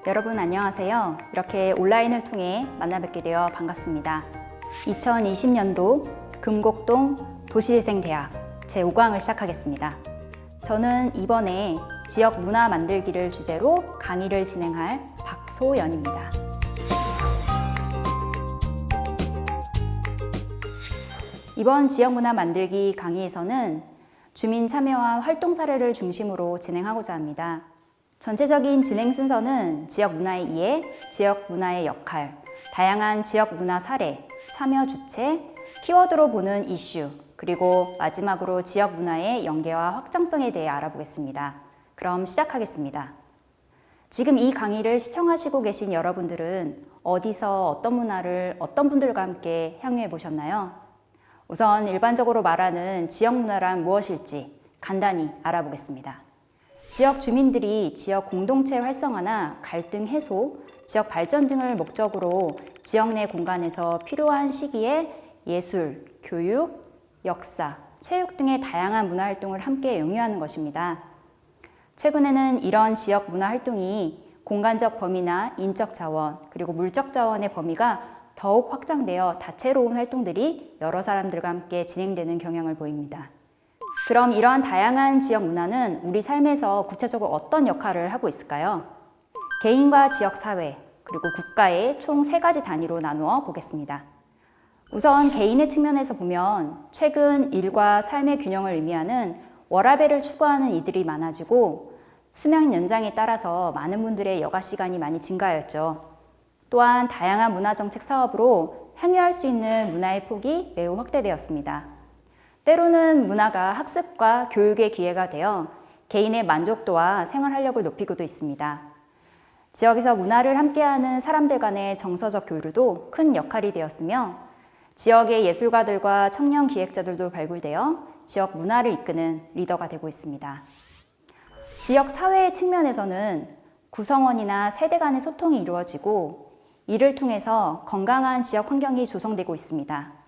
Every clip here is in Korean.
여러분 안녕하세요. 이렇게 온라인을 통해 만나 뵙게 되어 반갑습니다. 2020년도 금곡동 도시재생대학 제5강을 시작하겠습니다. 저는 이번에 지역 문화 만들기를 주제로 강의를 진행할 박소연입니다. 이번 지역 문화 만들기 강의에서는 주민 참여와 활동 사례를 중심으로 진행하고자 합니다. 전체적인 진행 순서는 지역 문화의 이해, 지역 문화의 역할, 다양한 지역 문화 사례, 참여 주체, 키워드로 보는 이슈, 그리고 마지막으로 지역 문화의 연계와 확장성에 대해 알아보겠습니다. 그럼 시작하겠습니다. 지금 이 강의를 시청하시고 계신 여러분들은 어디서 어떤 문화를 어떤 분들과 함께 향유해 보셨나요? 우선 일반적으로 말하는 지역 문화란 무엇일지 간단히 알아보겠습니다. 지역 주민들이 지역 공동체 활성화나 갈등 해소, 지역 발전 등을 목적으로 지역 내 공간에서 필요한 시기에 예술, 교육, 역사, 체육 등의 다양한 문화 활동을 함께 영위하는 것입니다. 최근에는 이런 지역 문화 활동이 공간적 범위나 인적 자원, 그리고 물적 자원의 범위가 더욱 확장되어 다채로운 활동들이 여러 사람들과 함께 진행되는 경향을 보입니다. 그럼 이러한 다양한 지역 문화는 우리 삶에서 구체적으로 어떤 역할을 하고 있을까요? 개인과 지역 사회, 그리고 국가의 총 3가지 단위로 나누어 보겠습니다. 우선 개인의 측면에서 보면 최근 일과 삶의 균형을 의미하는 워라밸을 추구하는 이들이 많아지고 수명 연장에 따라서 많은 분들의 여가 시간이 많이 증가하였죠. 또한 다양한 문화정책 사업으로 향유할 수 있는 문화의 폭이 매우 확대되었습니다. 때로는 문화가 학습과 교육의 기회가 되어 개인의 만족도와 생활 활력을 높이고도 있습니다. 지역에서 문화를 함께하는 사람들 간의 정서적 교류도 큰 역할이 되었으며 지역의 예술가들과 청년 기획자들도 발굴되어 지역 문화를 이끄는 리더가 되고 있습니다. 지역 사회의 측면에서는 구성원이나 세대 간의 소통이 이루어지고 이를 통해서 건강한 지역 환경이 조성되고 있습니다.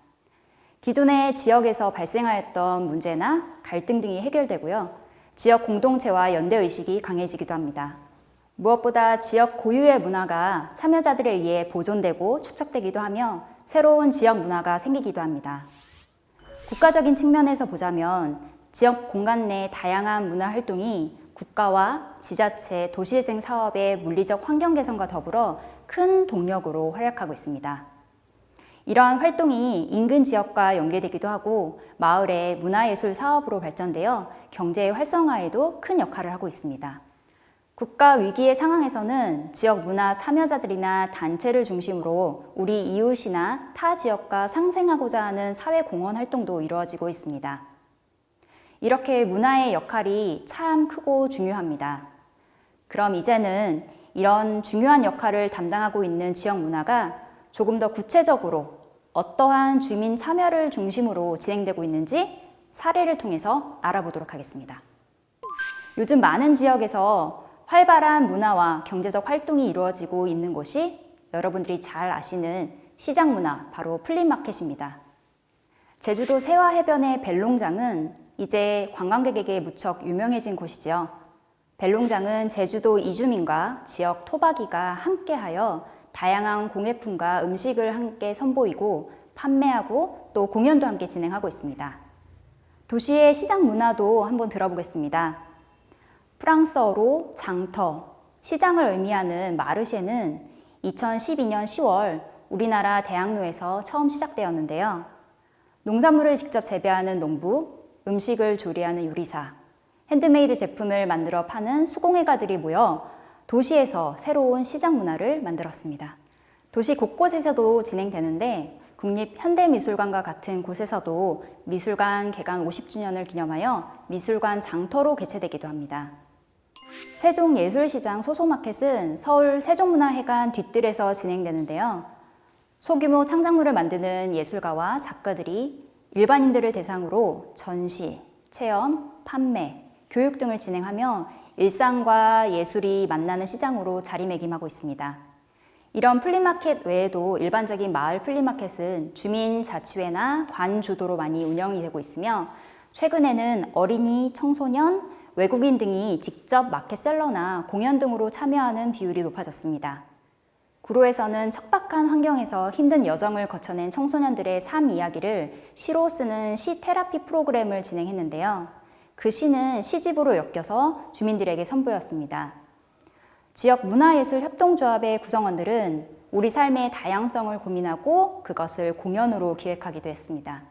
기존의 지역에서 발생하였던 문제나 갈등 등이 해결되고요. 지역 공동체와 연대의식이 강해지기도 합니다. 무엇보다 지역 고유의 문화가 참여자들에 의해 보존되고 축적되기도 하며 새로운 지역 문화가 생기기도 합니다. 국가적인 측면에서 보자면 지역 공간 내 다양한 문화 활동이 국가와 지자체, 도시재생 사업의 물리적 환경 개선과 더불어 큰 동력으로 활약하고 있습니다. 이러한 활동이 인근 지역과 연계되기도 하고 마을의 문화예술 사업으로 발전되어 경제의 활성화에도 큰 역할을 하고 있습니다. 국가 위기의 상황에서는 지역 문화 참여자들이나 단체를 중심으로 우리 이웃이나 타 지역과 상생하고자 하는 사회 공헌 활동도 이루어지고 있습니다. 이렇게 문화의 역할이 참 크고 중요합니다. 그럼 이제는 이런 중요한 역할을 담당하고 있는 지역 문화가 조금 더 구체적으로 어떠한 주민 참여를 중심으로 진행되고 있는지 사례를 통해서 알아보도록 하겠습니다. 요즘 많은 지역에서 활발한 문화와 경제적 활동이 이루어지고 있는 곳이 여러분들이 잘 아시는 시장 문화, 바로 플리마켓입니다. 제주도 세화해변의 벨롱장은 이제 관광객에게 무척 유명해진 곳이죠. 벨롱장은 제주도 이주민과 지역 토박이가 함께하여 다양한 공예품과 음식을 함께 선보이고 판매하고 또 공연도 함께 진행하고 있습니다. 도시의 시장 문화도 한번 들어보겠습니다. 프랑스어로 장터, 시장을 의미하는 마르쉐는 2012년 10월 우리나라 대학로에서 처음 시작되었는데요. 농산물을 직접 재배하는 농부, 음식을 조리하는 요리사, 핸드메이드 제품을 만들어 파는 수공예가들이 모여 도시에서 새로운 시장 문화를 만들었습니다. 도시 곳곳에서도 진행되는데 국립현대미술관과 같은 곳에서도 미술관 개관 50주년을 기념하여 미술관 장터로 개최되기도 합니다. 세종예술시장 소소마켓은 서울 세종문화회관 뒤뜰에서 진행되는데요. 소규모 창작물을 만드는 예술가와 작가들이 일반인들을 대상으로 전시, 체험, 판매, 교육 등을 진행하며 일상과 예술이 만나는 시장으로 자리매김하고 있습니다. 이런 플리마켓 외에도 일반적인 마을 플리마켓은 주민자치회나 관 주도로 많이 운영이 되고 있으며 최근에는 어린이, 청소년, 외국인 등이 직접 마켓셀러나 공연 등으로 참여하는 비율이 높아졌습니다. 구로에서는 척박한 환경에서 힘든 여정을 거쳐낸 청소년들의 삶 이야기를 시로 쓰는 시 테라피 프로그램을 진행했는데요. 그 시는 시집으로 엮여서 주민들에게 선보였습니다. 지역 문화예술협동조합의 구성원들은 우리 삶의 다양성을 고민하고 그것을 공연으로 기획하기도 했습니다.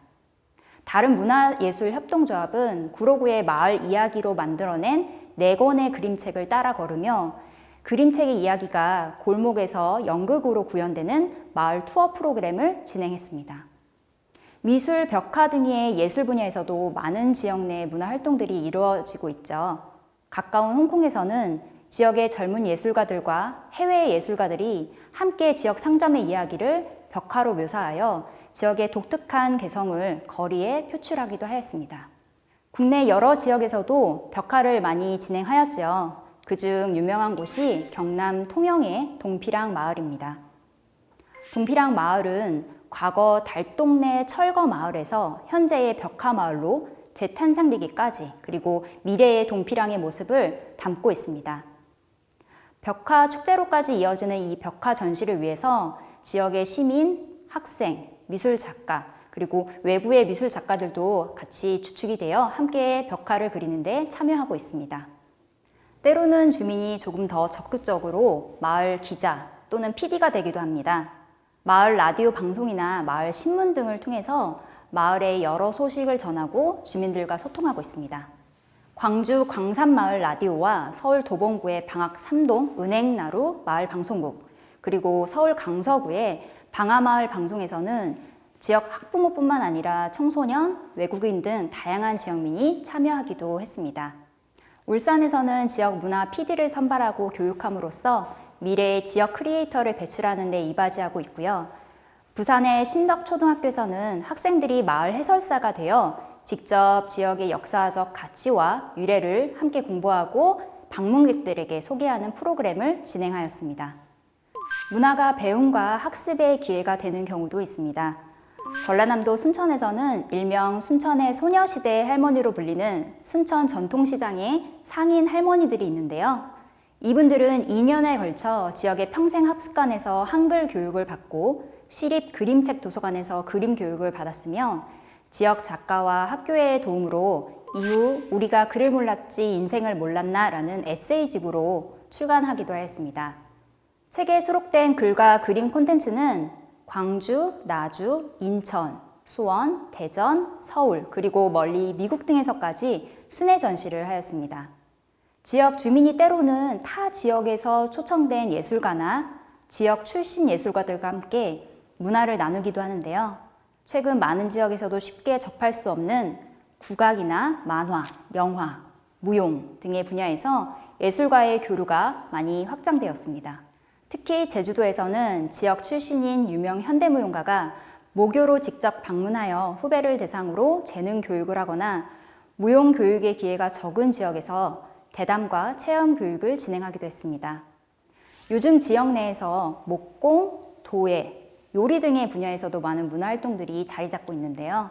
다른 문화예술협동조합은 구로구의 마을 이야기로 만들어낸 4권의 그림책을 따라 걸으며 그림책의 이야기가 골목에서 연극으로 구현되는 마을 투어 프로그램을 진행했습니다. 미술, 벽화 등의 예술 분야에서도 많은 지역 내 문화 활동들이 이루어지고 있죠. 가까운 홍콩에서는 지역의 젊은 예술가들과 해외 예술가들이 함께 지역 상점의 이야기를 벽화로 묘사하여 지역의 독특한 개성을 거리에 표출하기도 하였습니다. 국내 여러 지역에서도 벽화를 많이 진행하였죠. 그중 유명한 곳이 경남 통영의 동피랑 마을입니다. 동피랑 마을은 과거 달동네 철거 마을에서 현재의 벽화 마을로 재탄생되기까지 그리고 미래의 동피랑의 모습을 담고 있습니다. 벽화 축제로까지 이어지는 이 벽화 전시를 위해서 지역의 시민, 학생, 미술 작가 그리고 외부의 미술 작가들도 같이 주축이 되어 함께 벽화를 그리는 데 참여하고 있습니다. 때로는 주민이 조금 더 적극적으로 마을 기자 또는 PD가 되기도 합니다. 마을 라디오 방송이나 마을 신문 등을 통해서 마을의 여러 소식을 전하고 주민들과 소통하고 있습니다. 광주 광산마을 라디오와 서울 도봉구의 방학 3동 은행나루 마을 방송국 그리고 서울 강서구의 방아마을 방송에서는 지역 학부모뿐만 아니라 청소년, 외국인 등 다양한 지역민이 참여하기도 했습니다. 울산에서는 지역 문화 PD를 선발하고 교육함으로써 미래의 지역 크리에이터를 배출하는 데 이바지하고 있고요. 부산의 신덕초등학교에서는 학생들이 마을 해설사가 되어 직접 지역의 역사적 가치와 유래를 함께 공부하고 방문객들에게 소개하는 프로그램을 진행하였습니다. 문화가 배움과 학습의 기회가 되는 경우도 있습니다. 전라남도 순천에서는 일명 순천의 소녀시대 할머니로 불리는 순천 전통시장의 상인 할머니들이 있는데요. 이분들은 2년에 걸쳐 지역의 평생학습관에서 한글 교육을 받고 시립 그림책 도서관에서 그림 교육을 받았으며 지역 작가와 학교의 도움으로 이후 우리가 글을 몰랐지 인생을 몰랐나 라는 에세이집으로 출간하기도 하였습니다. 책에 수록된 글과 그림 콘텐츠는 광주, 나주, 인천, 수원, 대전, 서울, 그리고 멀리 미국 등에서까지 순회 전시를 하였습니다. 지역 주민이 때로는 타 지역에서 초청된 예술가나 지역 출신 예술가들과 함께 문화를 나누기도 하는데요. 최근 많은 지역에서도 쉽게 접할 수 없는 국악이나 만화, 영화, 무용 등의 분야에서 예술가의 교류가 많이 확장되었습니다. 특히 제주도에서는 지역 출신인 유명 현대무용가가 모교로 직접 방문하여 후배를 대상으로 재능 교육을 하거나 무용 교육의 기회가 적은 지역에서 대담과 체험 교육을 진행하기도 했습니다. 요즘 지역 내에서 목공, 도예, 요리 등의 분야에서도 많은 문화활동들이 자리 잡고 있는데요.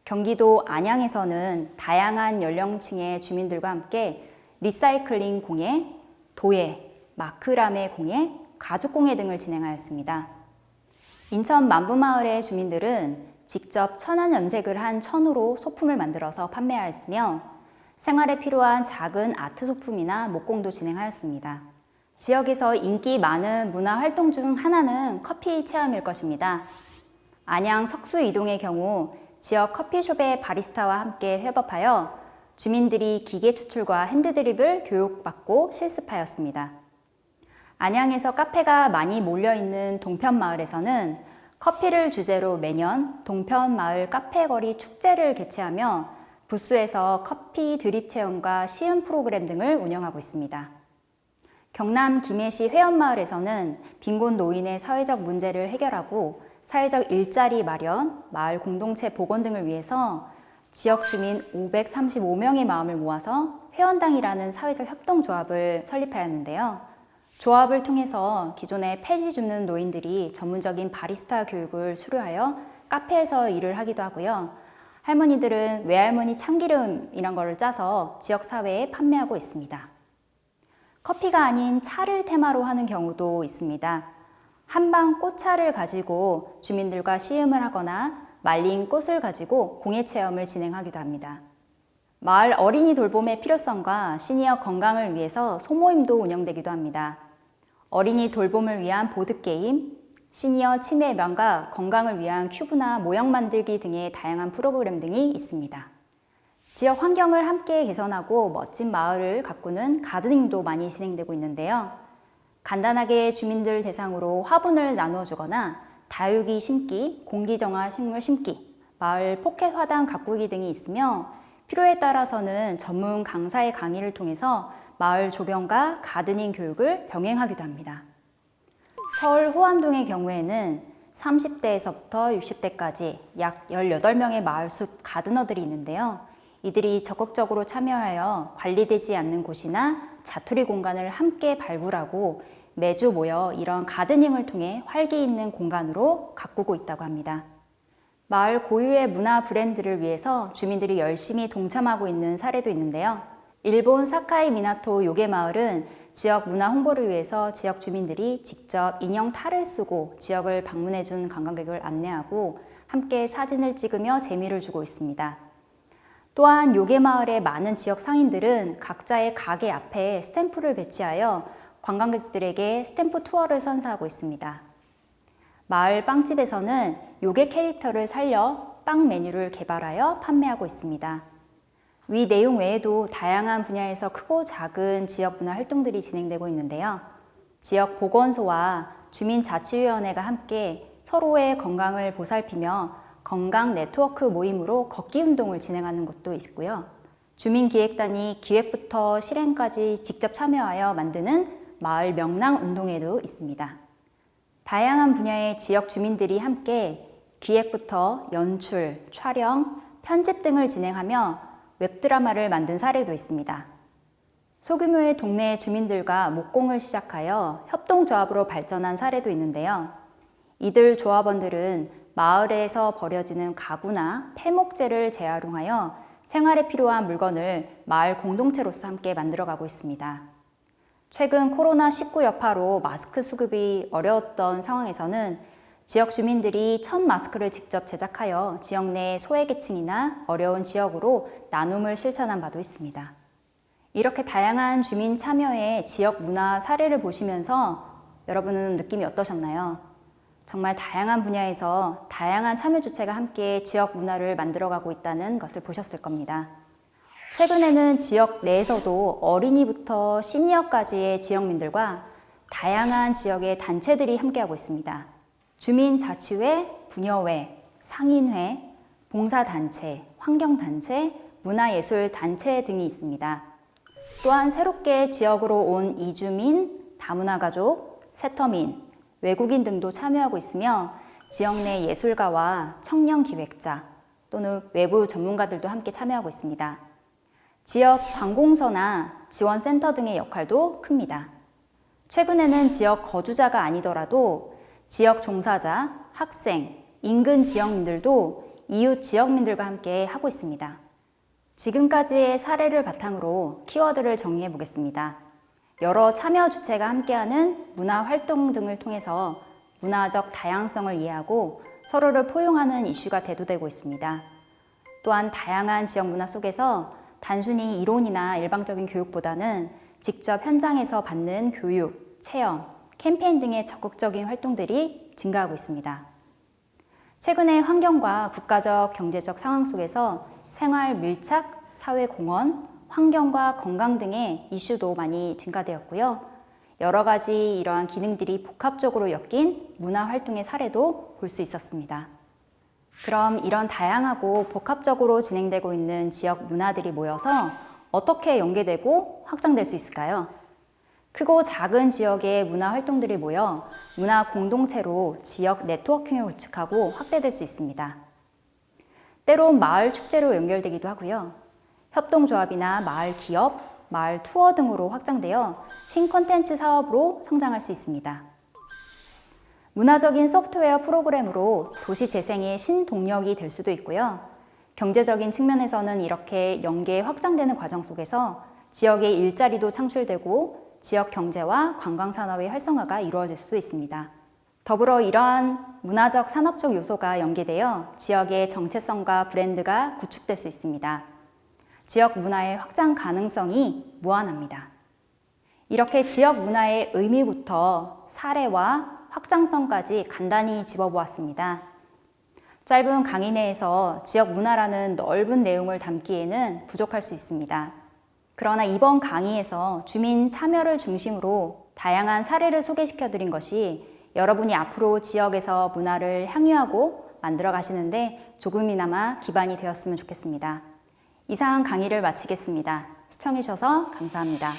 경기도 안양에서는 다양한 연령층의 주민들과 함께 리사이클링 공예, 도예, 마크라메 공예, 가죽공예 등을 진행하였습니다. 인천 만부마을의 주민들은 직접 천연 염색을 한 천으로 소품을 만들어서 판매하였으며 생활에 필요한 작은 아트 소품이나 목공도 진행하였습니다. 지역에서 인기 많은 문화 활동 중 하나는 커피 체험일 것입니다. 안양 석수 이동의 경우 지역 커피숍의 바리스타와 함께 협업하여 주민들이 기계 추출과 핸드드립을 교육받고 실습하였습니다. 안양에서 카페가 많이 몰려있는 동편마을에서는 커피를 주제로 매년 동편마을 카페거리 축제를 개최하며 부스에서 커피 드립 체험과 시음 프로그램 등을 운영하고 있습니다. 경남 김해시 회원마을에서는 빈곤 노인의 사회적 문제를 해결하고 사회적 일자리 마련, 마을 공동체 복원 등을 위해서 지역 주민 535명의 마음을 모아서 회원당이라는 사회적 협동조합을 설립하였는데요. 조합을 통해서 기존에 폐지 줍는 노인들이 전문적인 바리스타 교육을 수료하여 카페에서 일을 하기도 하고요. 할머니들은 외할머니 참기름이란 거를 짜서 지역 사회에 판매하고 있습니다. 커피가 아닌 차를 테마로 하는 경우도 있습니다. 한방 꽃차를 가지고 주민들과 시음을 하거나 말린 꽃을 가지고 공예 체험을 진행하기도 합니다. 마을 어린이 돌봄의 필요성과 시니어 건강을 위해서 소모임도 운영되기도 합니다. 어린이 돌봄을 위한 보드게임, 시니어 치매 예방과 건강을 위한 큐브나 모형 만들기 등의 다양한 프로그램 등이 있습니다. 지역 환경을 함께 개선하고 멋진 마을을 가꾸는 가드닝도 많이 진행되고 있는데요. 간단하게 주민들 대상으로 화분을 나누어 주거나 다육이 심기, 공기정화 식물 심기, 마을 포켓 화단 가꾸기 등이 있으며 필요에 따라서는 전문 강사의 강의를 통해서 마을 조경과 가드닝 교육을 병행하기도 합니다. 서울 호암동의 경우에는 30대에서부터 60대까지 약 18명의 마을숲 가드너들이 있는데요. 이들이 적극적으로 참여하여 관리되지 않는 곳이나 자투리 공간을 함께 발굴하고 매주 모여 이런 가드닝을 통해 활기 있는 공간으로 가꾸고 있다고 합니다. 마을 고유의 문화 브랜드를 위해서 주민들이 열심히 동참하고 있는 사례도 있는데요. 일본 사카이 미나토 요게 마을은 지역 문화 홍보를 위해서 지역 주민들이 직접 인형 탈을 쓰고 지역을 방문해 준 관광객을 안내하고 함께 사진을 찍으며 재미를 주고 있습니다. 또한 요게 마을의 많은 지역 상인들은 각자의 가게 앞에 스탬프를 배치하여 관광객들에게 스탬프 투어를 선사하고 있습니다. 마을 빵집에서는 요게 캐릭터를 살려 빵 메뉴를 개발하여 판매하고 있습니다. 위 내용 외에도 다양한 분야에서 크고 작은 지역 문화 활동들이 진행되고 있는데요. 지역 보건소와 주민자치위원회가 함께 서로의 건강을 보살피며 건강 네트워크 모임으로 걷기 운동을 진행하는 곳도 있고요. 주민기획단이 기획부터 실행까지 직접 참여하여 만드는 마을 명랑 운동회도 있습니다. 다양한 분야의 지역 주민들이 함께 기획부터 연출, 촬영, 편집 등을 진행하며 웹드라마를 만든 사례도 있습니다. 소규모의 동네 주민들과 목공을 시작하여 협동조합으로 발전한 사례도 있는데요. 이들 조합원들은 마을에서 버려지는 가구나 폐목재를 재활용하여 생활에 필요한 물건을 마을 공동체로서 함께 만들어가고 있습니다. 최근 코로나19 여파로 마스크 수급이 어려웠던 상황에서는 지역 주민들이 첫 마스크를 직접 제작하여 지역 내 소외계층이나 어려운 지역으로 나눔을 실천한 바도 있습니다. 이렇게 다양한 주민 참여의 지역 문화 사례를 보시면서 여러분은 느낌이 어떠셨나요? 정말 다양한 분야에서 다양한 참여 주체가 함께 지역 문화를 만들어가고 있다는 것을 보셨을 겁니다. 최근에는 지역 내에서도 어린이부터 시니어까지의 지역민들과 다양한 지역의 단체들이 함께하고 있습니다. 주민자치회, 부녀회, 상인회, 봉사단체, 환경단체, 문화예술단체 등이 있습니다. 또한 새롭게 지역으로 온 이주민, 다문화가족, 세터민, 외국인 등도 참여하고 있으며 지역 내 예술가와 청년기획자 또는 외부 전문가들도 함께 참여하고 있습니다. 지역 관공서나 지원센터 등의 역할도 큽니다. 최근에는 지역 거주자가 아니더라도 지역 종사자, 학생, 인근 지역민들도 이웃 지역민들과 함께 하고 있습니다. 지금까지의 사례를 바탕으로 키워드를 정리해 보겠습니다. 여러 참여 주체가 함께하는 문화 활동 등을 통해서 문화적 다양성을 이해하고 서로를 포용하는 이슈가 대두되고 있습니다. 또한 다양한 지역 문화 속에서 단순히 이론이나 일방적인 교육보다는 직접 현장에서 받는 교육, 체험, 캠페인 등의 적극적인 활동들이 증가하고 있습니다. 최근의 환경과 국가적 경제적 상황 속에서 생활 밀착, 사회공헌, 환경과 건강 등의 이슈도 많이 증가되었고요. 여러 가지 이러한 기능들이 복합적으로 엮인 문화활동의 사례도 볼 수 있었습니다. 그럼 이런 다양하고 복합적으로 진행되고 있는 지역 문화들이 모여서 어떻게 연계되고 확장될 수 있을까요? 크고 작은 지역의 문화 활동들이 모여 문화 공동체로 지역 네트워킹을 구축하고 확대될 수 있습니다. 때론 마을 축제로 연결되기도 하고요. 협동조합이나 마을 기업, 마을 투어 등으로 확장되어 신콘텐츠 사업으로 성장할 수 있습니다. 문화적인 소프트웨어 프로그램으로 도시 재생의 신동력이 될 수도 있고요. 경제적인 측면에서는 이렇게 연계 확장되는 과정 속에서 지역의 일자리도 창출되고 지역 경제와 관광 산업의 활성화가 이루어질 수도 있습니다. 더불어 이러한 문화적, 산업적 요소가 연계되어 지역의 정체성과 브랜드가 구축될 수 있습니다. 지역 문화의 확장 가능성이 무한합니다. 이렇게 지역 문화의 의미부터 사례와 확장성까지 간단히 짚어보았습니다. 짧은 강의 내에서 지역 문화라는 넓은 내용을 담기에는 부족할 수 있습니다. 그러나 이번 강의에서 주민 참여를 중심으로 다양한 사례를 소개시켜 드린 것이 여러분이 앞으로 지역에서 문화를 향유하고 만들어 가시는데 조금이나마 기반이 되었으면 좋겠습니다. 이상 강의를 마치겠습니다. 시청해 주셔서 감사합니다.